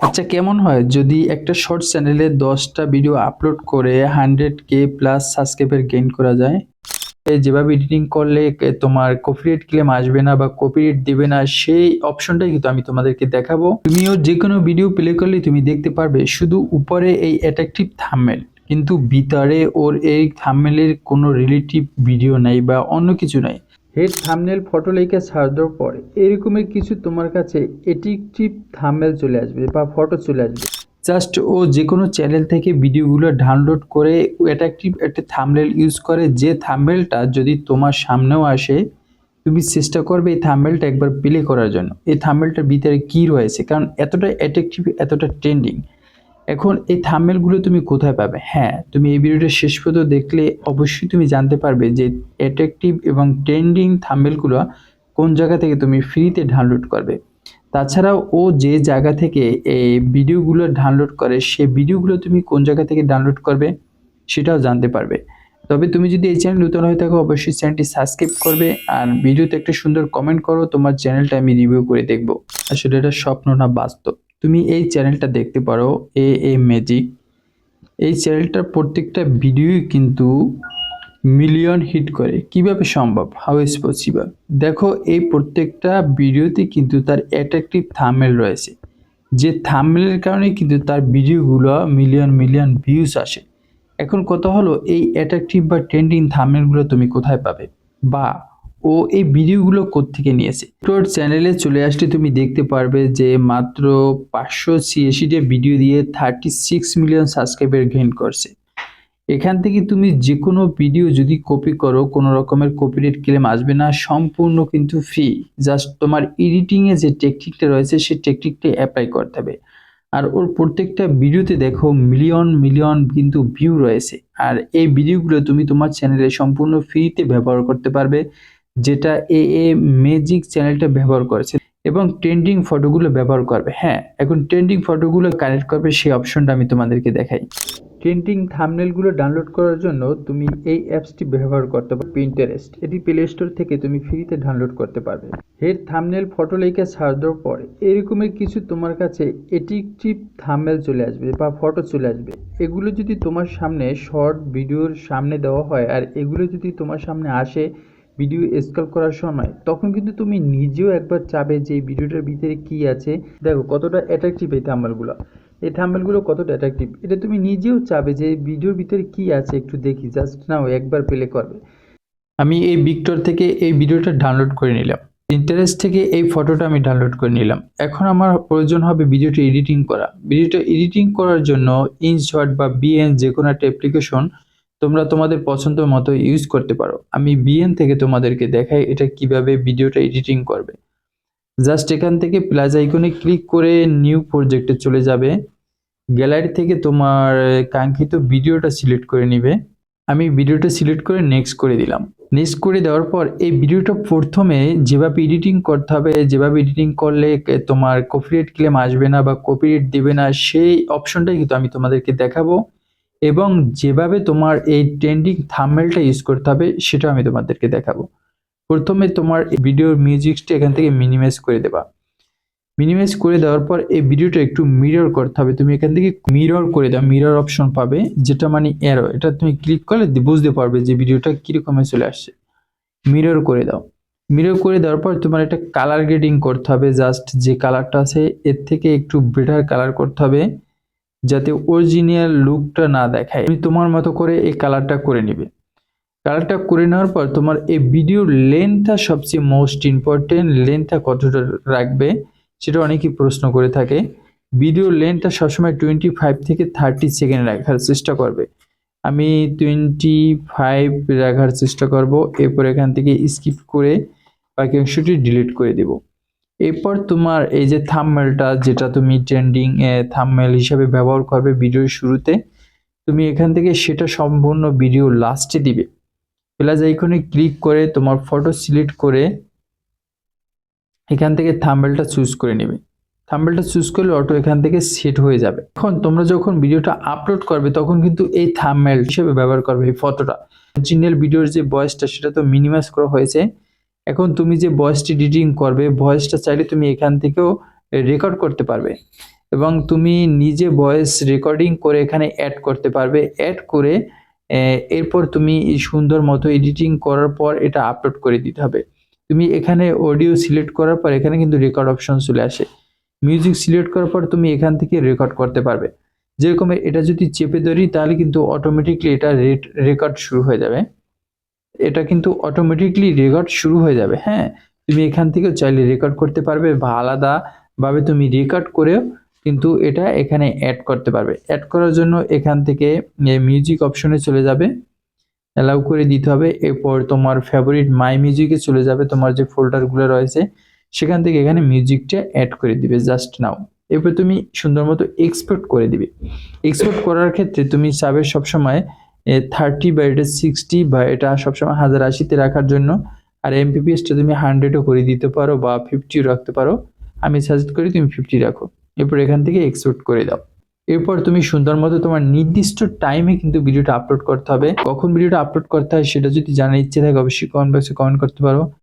আচ্ছা, কেমন হয় যদি একটা শর্ট চ্যানেলে 10টা ভিডিও আপলোড করে 100K প্লাস সাবস্ক্রাইবার গেইন করা যায়? যেভাবে এডিটিং করলে তোমার কপিরাইট ক্লেম আসবে না বা কপিরাইট দিবে না, সেই অপশনটাই কিন্তু আমি তোমাদেরকে দেখাবো। তুমিও যে কোনো ভিডিও প্লে করলে তুমি দেখতে পারবে শুধু উপরে এই অ্যাট্রাকটিভ থাম্বনেল, কিন্তু ভিতরে ওর এই থাম্বনেলের কোনো রিলেটিভ ভিডিও নাই বা অন্য কিছু নাই। হেড থাম্বনেল ফটো লেখা সার্চ দেওয়ার পরে এরকমের কিছু তোমার কাছে অ্যাট্রাকটিভ থাম্বনেল চলে আসবে বা ফটো চলে আসবে। জাস্ট ও যে কোনো চ্যানেল থেকে ভিডিওগুলো ডাউনলোড করে অ্যাট্রাকটিভ একটা থাম্বনেল ইউজ করে, যে থাম্বনেলটা যদি তোমার সামনেও আসে তুমি চেষ্টা করবে এই থাম্বনেলটা একবার প্লে করার জন্য, এই থাম্বনেলটার ভিতরে কি রয়েছে, কারণ এতটা অ্যাট্রাকটিভ, এতটা ট্রেন্ডিং। এখন এই থাম্বনেলগুলো তুমি কোথায় পাবে? হ্যাঁ, তুমি এই ভিডিওটা শেষ পর্যন্ত দেখলে অবশ্যই তুমি জানতে পারবে যে অ্যাট্রাকটিভ এবং ট্রেন্ডিং থাম্বনেলগুলো কোন জায়গা থেকে তুমি ফ্রিতে ডাউনলোড করবে। তাছাড়াও ও যে জায়গা থেকে এই ভিডিওগুলো ডাউনলোড করে, সেই ভিডিওগুলো তুমি কোন জায়গা থেকে ডাউনলোড করবে সেটাও জানতে পারবে। তবে তুমি যদি এই চ্যানেল নতুন হয়ে থাকো অবশ্যই চ্যানেলটি সাবস্ক্রাইব করবে আর ভিডিওতে একটা সুন্দর কমেন্ট করো, তোমার চ্যানেলটা আমি রিভিউ করে দেখব। আসলে এটা স্বপ্ন না বাস্তব। তুমি এই চ্যানেলটা দেখতে পারো, এ ম্যাজিক। এই চ্যানেলটার প্রত্যেকটা ভিডিওই কিন্তু মিলিয়ন হিট করে। কিভাবে সম্ভব? How is possible? দেখো, এই প্রত্যেকটা ভিডিওতে কিন্তু তার অ্যাট্রাকটিভ থাম্বনেল রয়েছে, যে থাম্বনেলের কারণে কিন্তু তার ভিডিওগুলো মিলিয়ন মিলিয়ন ভিউজ আসে। এখন কথা হলো, এই অ্যাট্রাকটিভ বা ট্রেন্ডিং থাম্বনেলগুলো তুমি কোথায় পাবে, বা ও এই ভিডিওগুলো কোত্থেকে নিয়েছে? তোর চ্যানেলে চলে আসলে তুমি দেখতে পারবে যে মাত্র 586টা ভিডিও দিয়ে 36 মিলিয়ন সাবস্ক্রাইবার গেইন করছে। এখান থেকে তুমি যে কোনো ভিডিও যদি কপি করো, কোনো রকমের কপিরাইট ক্লেম আসবে না, সম্পূর্ণ কিন্তু ফ্রি। জাস্ট তোমার এডিটিংয়ে যে টেকনিকটা রয়েছে সেই টেকনিকটা অ্যাপ্লাই করতে হবে। আর ওর প্রত্যেকটা ভিডিওতে দেখো মিলিয়ন মিলিয়ন কিন্তু ভিউ রয়েছে। আর এই ভিডিওগুলো তুমি তোমার চ্যানেলে সম্পূর্ণ ফ্রিতে ব্যবহার করতে পারবে, যেটা এ ম্যাজিক চ্যানেলটা ব্যবহার করেছে। এবং ট্রেন্ডিং ফটোগুলো ব্যবহার করবে। হ্যাঁ, এখন ট্রেন্ডিং ফটোগুলো কালেক্ট করবে, সেই অপশনটা আমি তোমাদেরকে দেখাই। ট্রেন্ডিং থাম্বনেলগুলো ডাউনলোড করার জন্য তুমি এই অ্যাপসটি ব্যবহার করতে পারো, পিন্টারেস্ট। এটি প্লে স্টোর থেকে তুমি ফ্রিতে ডাউনলোড করতে পারবে। হেড থাম্বনেল ফটো লেখা সার্চ দেওয়ার পরে এরকমের কিছু তোমার কাছে অ্যাট্রাকটিভ থাম্বনেল চলে আসবে বা ফটো চলে আসবে। এগুলো যদি তোমার সামনে শর্ট ভিডিওর সামনে দেওয়া হয় আর এগুলো যদি তোমার সামনে আসে ভিডিও স্ক্রল করার সময়, তখন কিন্তু তুমি নিজেও একবার চাবে যে এই ভিডিওটার ভিতরে কি আছে। দেখো কতটা অ্যাট্রাকটিভ এই থাম্বনেলগুলো, এই থাম্বনেলগুলো কতটা অ্যাট্রাকটিভ, এটা তুমি নিজেও চাবে যে এই ভিডিওর ভিতরে কি আছে একটু দেখি। জাস্ট নাও একবার প্লে করবে। আমি এই ভিক্টর থেকে এই ভিডিওটা ডাউনলোড করে নিলাম, ইন্টারেস্ট থেকে এই ফটোটা আমি ডাউনলোড করে নিলাম। এখন আমার প্রয়োজন হবে ভিডিওটা এডিটিং করা। ভিডিওটা এডিটিং করার জন্য ইনশট বা বিএন যে কোনো একটা অ্যাপ্লিকেশন তোমরা তোমাদের পছন্দ মতো ইউজ করতে পারো। আমি বিএন থেকে তোমাদেরকে দেখাই এটা কিভাবে ভিডিওটা এডিটিং করবে। জাস্ট এখান থেকে প্লাস আইকনে ক্লিক করে নিউ প্রজেক্টে চলে যাবে। গ্যালারি থেকে তোমার কাঙ্ক্ষিত ভিডিওটা সিলেক্ট করে নিবে। আমি ভিডিওটা সিলেক্ট করে নেক্সট করে দিলাম। নেক্সট করে দেওয়ার পর এই ভিডিওটা প্রথমে যেভাবে এডিটিং করতে হবে, যেভাবে এডিটিং করলে তোমার কপিরাইট ক্লেম আসবে না বা কপিরাইট দিবে না, সেই অপশনটাই কিন্তু আমি তোমাদেরকে দেখাবো। এবং যেভাবে তোমার এই ট্রেন্ডিং থাম্বনেলটা ইউজ করতে হবে সেটা আমি তোমাদেরকে দেখাবো। প্রথমে তোমার ভিডিওর মিউজিকটা এখান থেকে মিনিমাইজ করে দেবা। মিনিমাইজ করে দেওয়ার পর এই ভিডিওটা একটু মিরর করতে হবে। তুমি এখান থেকে মিরর করে দাও, মিরর অপশন পাবে, যেটা মানে অ্যারো। এটা তুমি ক্লিক করলে বুঝতে পারবে যে ভিডিওটা কিরকম চলে আসছে। মিরর করে দাও। মিরর করে দেওয়ার পর তোমার একটা কালার গ্রেডিং করতে হবে। জাস্ট যে কালারটা আছে এর থেকে একটু বেটার কালার করতে হবে, যাতে অরিজিনাল লুকটা না দেখায়। তুমি তোমার মতো করে এই কালারটা করে নিবে। কালারটা করে নেওয়ার পর তোমার এই ভিডিওর লেন্থটা সবচেয়ে মোস্ট ইম্পর্টেন্ট। লেন্থটা কতটা রাখবে সেটা অনেকেই প্রশ্ন করে থাকে। ভিডিওর লেন্থটা সবসময় 25 থেকে 30 সেকেন্ড রাখার চেষ্টা করবে। আমি 25 রাখার চেষ্টা করব। এরপর এখান থেকে স্কিপ করে বাকি অংশটি ডিলিট করে দেব। এরপর তোমার এই যে থাম্বনেলটা, যেটা তুমি ট্রেন্ডিং থাম্বনেল হিসেবে ব্যবহার করবে ভিডিওর শুরুতে, তুমি এখান থেকে সেটা সম্পূর্ণ ভিডিও লাস্টে দিবে। প্লাস আইকনে ক্লিক করে তোমার ফটো সিলেক্ট করে এখান থেকে থাম্বনেলটা চুজ করে নেবে। থাম্বনেলটা চুজ করলে অটো এখান থেকে সেট হয়ে যাবে। এখন তোমরা যখন ভিডিওটা আপলোড করবে তখন কিন্তু এই থাম্বনেল হিসেবে ব্যবহার করবে এই ফটোটা। অরিজিনাল ভিডিওর যে ভয়েসটা সেটা তো মিনিমাইজ করা হয়েছে। এখন তুমি যে ভয়েসটি এডিটিং করবে, ভয়েসটা চাইলে তুমি এখান থেকেও রেকর্ড করতে পারবে এবং তুমি নিজে ভয়েস রেকর্ডিং করে এখানে অ্যাড করতে পারবে। অ্যাড করে এরপর তুমি সুন্দর মতো এডিটিং করার পর এটা আপলোড করে দিতে হবে। তুমি এখানে অডিও সিলেক্ট করার পর এখানে কিন্তু রেকর্ড অপশন চলে আসে। মিউজিক সিলেক্ট করার পর তুমি এখান থেকে রেকর্ড করতে পারবে। যেরকম এটা যদি চেপে ধরি তাহলে কিন্তু অটোমেটিকলি এটা রেকর্ড শুরু হয়ে যাবে। এটা কিন্তু অটোমেটিকলি রেকর্ড শুরু হয়ে যাবে। হ্যাঁ, তুমি এখান থেকেও চাইলে রেকর্ড করতে পারবে বা আলাদাভাবে তুমি রেকর্ড করেও কিন্তু এটা এখানে অ্যাড করতে পারবে। অ্যাড করার জন্য এখান থেকে মিউজিক অপশনে চলে যাবে, অ্যালাউ করে দিতে হবে। এরপর তোমার ফেভারিট মাই মিউজিকে চলে যাবে, তোমার যে ফোল্ডারগুলো রয়েছে সেখান থেকে এখানে মিউজিকটা অ্যাড করে দিবে জাস্ট নাও। এরপর তুমি সুন্দর মতো এক্সপোর্ট করে দিবে। এক্সপোর্ট করার ক্ষেত্রে তুমি চাবে সবসময় 30 বা এটা 60 বা এটা সবসময় 1080-তে রাখার জন্য। আর এমপিপিএসটা তুমি 100ও করে দিতে পারো বা 50ও রাখতে পারো। আমি সাজেস্ট করি তুমি 50 রাখো। এরপর এখান থেকে এক্সপোর্ট করে দাও। এরপর তুমি সুন্দর মতো তোমার নির্দিষ্ট টাইমে কিন্তু ভিডিওটা আপলোড করতে হবে। কখন ভিডিওটা আপলোড করতে হয় সেটা যদি জানার ইচ্ছে থাকে অবশ্যই কমেন্ট বক্সে কমেন্ট করতে পারো।